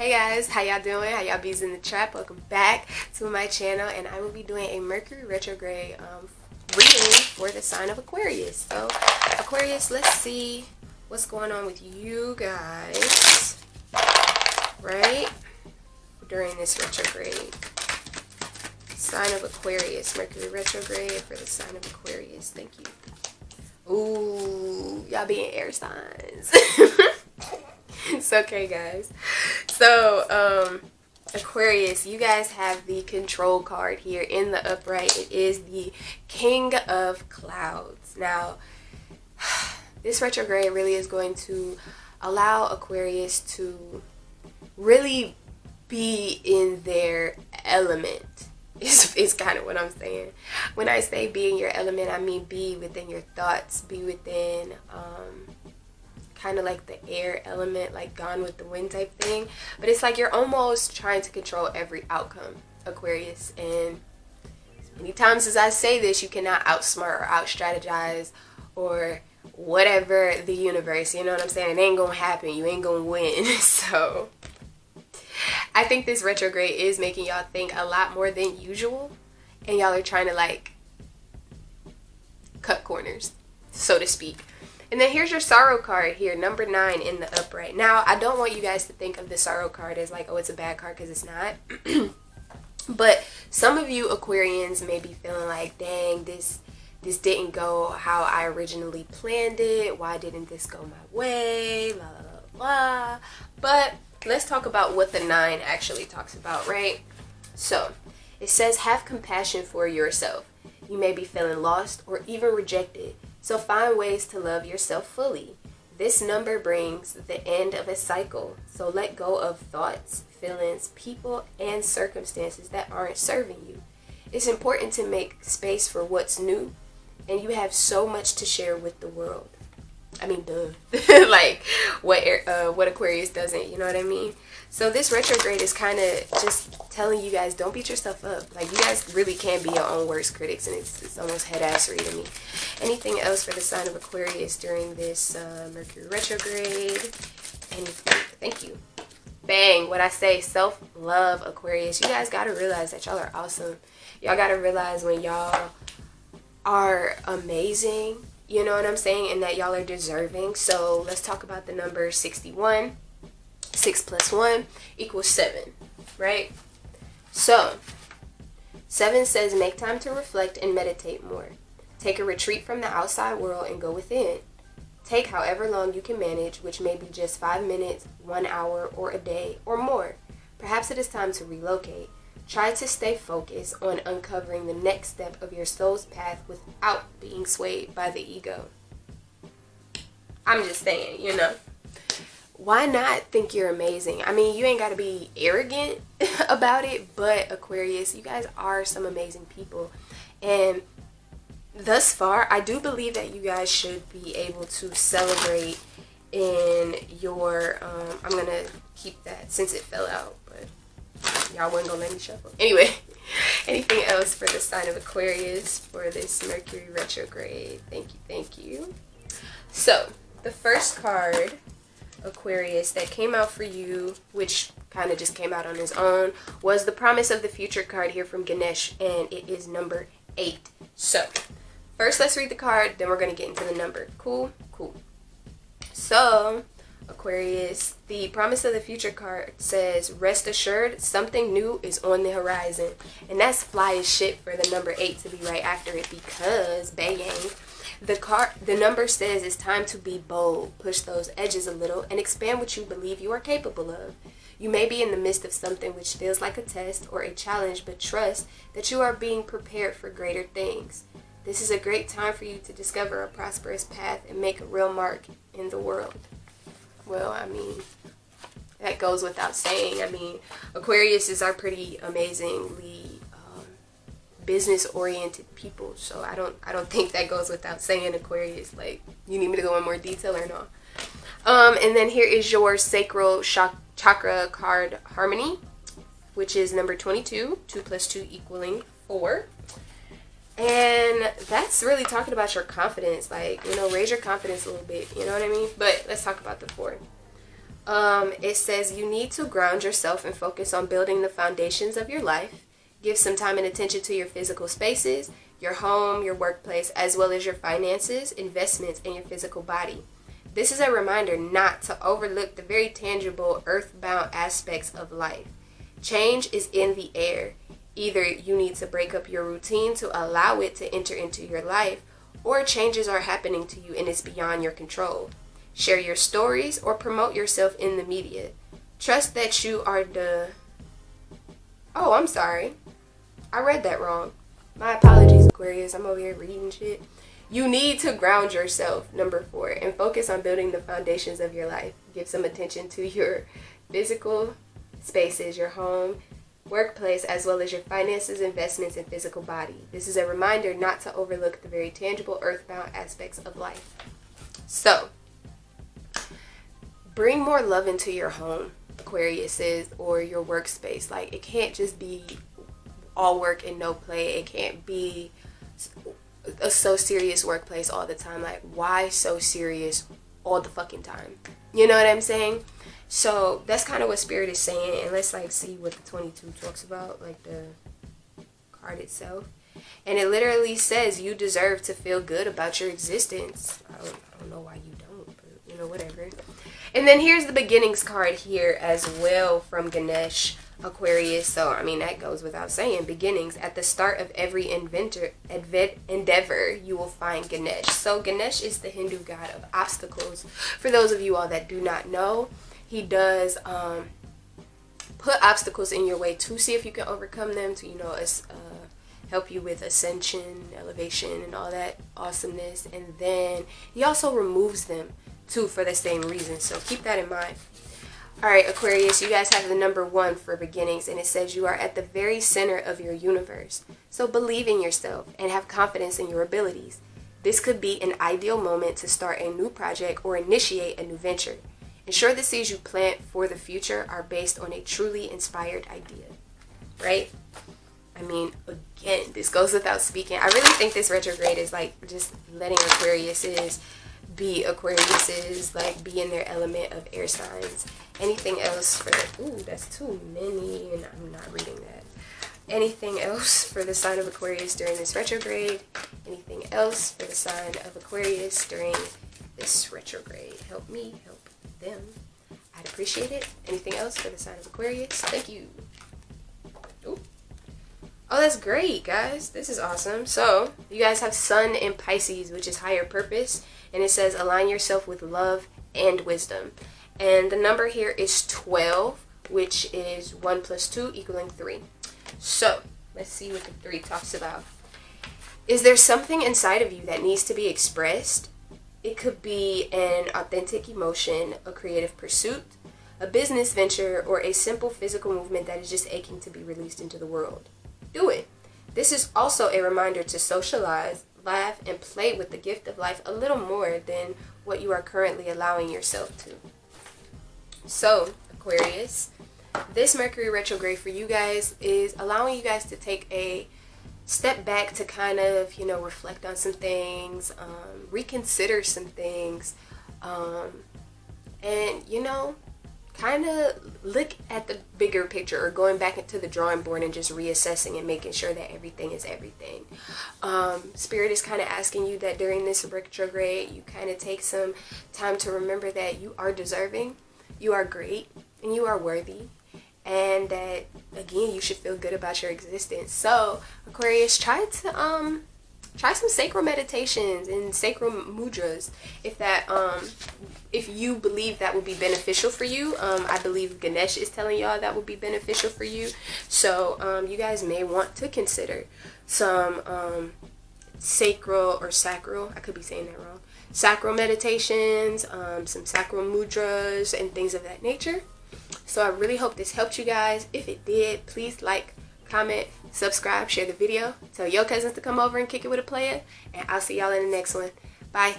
Hey guys, how y'all doing? How y'all bees in the trap? Welcome back to my channel, and I will be doing a Mercury retrograde reading for the sign of Aquarius. So Aquarius, let's see what's going on with you guys, right, during this retrograde. Sign of Aquarius, Mercury retrograde for the sign of Aquarius. Thank you. Ooh, y'all being air signs. It's okay, guys. So Aquarius, you guys have the control card here in the upright. It is the King of Clouds. Now this retrograde really is going to allow Aquarius to really be in their element. Is kind of what I'm saying. When I say be in your element, I mean be within your thoughts, be within kind of like the air element, like Gone with the Wind type thing. But it's like you're almost trying to control every outcome, Aquarius. And as many times as I say this, you cannot outsmart or out strategize or whatever the universe, you know what I'm saying? It ain't gonna happen. You ain't gonna win. So I think this retrograde is making y'all think a lot more than usual, and y'all are trying to like cut corners, so to speak. And then here's your sorrow card here, number 9 in the upright. Now, I don't want you guys to think of the sorrow card as like, oh, it's a bad card, because it's not. But some of you Aquarians may be feeling like, dang, this didn't go how I originally planned it. Why didn't this go my way? La, la, la, la. But let's talk about what the 9 actually talks about, right? So it says, have compassion for yourself. You may be feeling lost or even rejected. So find ways to love yourself fully. This number brings the end of a cycle. So let go of thoughts, feelings, people, and circumstances that aren't serving you. It's important to make space for what's new, and you have so much to share with the world. I mean, duh. Like what Aquarius doesn't, you know what I mean? So this retrograde is kind of just telling you guys, don't beat yourself up. Like, you guys really can be your own worst critics, and it's almost head-assery to me. Anything else for the sign of Aquarius during this Mercury retrograde? Anything? Thank you. Bang, what I say, self-love, Aquarius. You guys got to realize that y'all are awesome. Y'all got to realize when y'all are amazing, you know what I'm saying, and that y'all are deserving. So let's talk about the number 61. 6 plus 1 equals 7, right? So 7 says make time to reflect and meditate more. Take a retreat from the outside world and go within. Take however long you can manage, which may be just 5 minutes, 1 hour, or a day, or more. Perhaps it is time to relocate. Try to stay focused on uncovering the next step of your soul's path without being swayed by the ego. I'm just saying, you know. Why not think you're amazing? I mean, you ain't got to be arrogant about it, but Aquarius, you guys are some amazing people. And thus far, I do believe that you guys should be able to celebrate in your, I'm going to keep that since it fell out, but y'all wasn't going to let me shuffle. Anyway, anything else for the sign of Aquarius for this Mercury retrograde? Thank you, thank you. So, the first card, Aquarius, that came out for you, which kind of just came out on his own, was the Promise of the Future card here from Ganesh, and it is number 8. So first let's read the card, then we're going to get into the number. Cool? Cool. So Aquarius, the Promise of the Future card says, rest assured, something new is on the horizon. And that's fly as shit for the number 8 to be right after it, because bang, the number says it's time to be bold, push those edges a little, and expand what you believe you are capable of. You may be in the midst of something which feels like a test or a challenge, but trust that you are being prepared for greater things. This is a great time for you to discover a prosperous path and make a real mark in the world. Well, I mean, that goes without saying. I mean, Aquarius are pretty amazingly business-oriented people, so I don't think that goes without saying, Aquarius. Like, you need me to go in more detail or no? And then here is your sacral chakra card, Harmony, which is number 22, 2 plus 2 equaling 4. And that's really talking about your confidence, like, you know, raise your confidence a little bit, you know what I mean? But let's talk about the 4. It says you need to ground yourself and focus on building the foundations of your life. Give some time and attention to your physical spaces, your home, your workplace, as well as your finances, investments, and your physical body. This is a reminder not to overlook the very tangible, earthbound aspects of life. Change is in the air. Either you need to break up your routine to allow it to enter into your life, or changes are happening to you and it's beyond your control. Share your stories or promote yourself in the media. Trust that you are the... Oh, I'm sorry. I read that wrong. My apologies, Aquarius. I'm over here reading shit. You need to ground yourself, number 4, and focus on building the foundations of your life. Give some attention to your physical spaces, your home, workplace, as well as your finances, investments, and physical body. This is a reminder not to overlook the very tangible, earthbound aspects of life. So, bring more love into your home, Aquarius is, or your workspace. Like, it can't just be all work and no play. It can't be a so serious workplace all the time. Like, why so serious all the fucking time? You know what I'm saying? So that's kind of what Spirit is saying. And let's like see what the 22 talks about, like the card itself. And it literally says you deserve to feel good about your existence. I don't know why you don't, but you know, whatever. And then here's the beginnings card here as well from Ganesh, Aquarius. So I mean, that goes without saying. Beginnings. At the start of every endeavor, you will find Ganesh. So Ganesh is the Hindu god of obstacles. For those of you all that do not know, he does put obstacles in your way to see if you can overcome them, to, you know, help you with ascension, elevation, and all that awesomeness. And then he also removes them too for the same reason. So keep that in mind. Alright, Aquarius, you guys have the number 1 for beginnings, and it says you are at the very center of your universe. So believe in yourself and have confidence in your abilities. This could be an ideal moment to start a new project or initiate a new venture. Ensure the seeds you plant for the future are based on a truly inspired idea. Right? I mean, again, this goes without speaking. I really think this retrograde is like just letting Aquariuses be Aquariuses, like be in their element of air signs. Anything else for... Ooh, that's too many, and I'm not reading that. Anything else for the sign of Aquarius during this retrograde? Anything else for the sign of Aquarius during this retrograde? Help me, help them. I'd appreciate it. Anything else for the sign of Aquarius? Thank you. Ooh. Oh, that's great, guys. This is awesome. So, you guys have Sun in Pisces, which is higher purpose. And it says, align yourself with love and wisdom. And the number here is 12, which is 1 plus 2 equaling 3. So, let's see what the 3 talks about. Is there something inside of you that needs to be expressed? It could be an authentic emotion, a creative pursuit, a business venture, or a simple physical movement that is just aching to be released into the world. Do it. This is also a reminder to socialize, laugh, and play with the gift of life a little more than what you are currently allowing yourself to. So, Aquarius, this Mercury retrograde for you guys is allowing you guys to take a step back to kind of, you know, reflect on some things, reconsider some things, and, you know, kind of look at the bigger picture, or going back into the drawing board and just reassessing and making sure that everything is everything. Spirit is kind of asking you that during this retrograde, you kind of take some time to remember that you are deserving, you are great, and you are worthy. And that, again, you should feel good about your existence. So, Aquarius, try some sacral meditations and sacral mudras if that if you believe that would be beneficial for you. I believe Ganesh is telling y'all that would be beneficial for you. So you guys may want to consider some sacral, I could be saying that wrong, sacral meditations, some sacral mudras and things of that nature. So I really hope this helped you guys. If it did, please like, comment, subscribe, share the video. Tell your cousins to come over and kick it with a player. And I'll see y'all in the next one. Bye.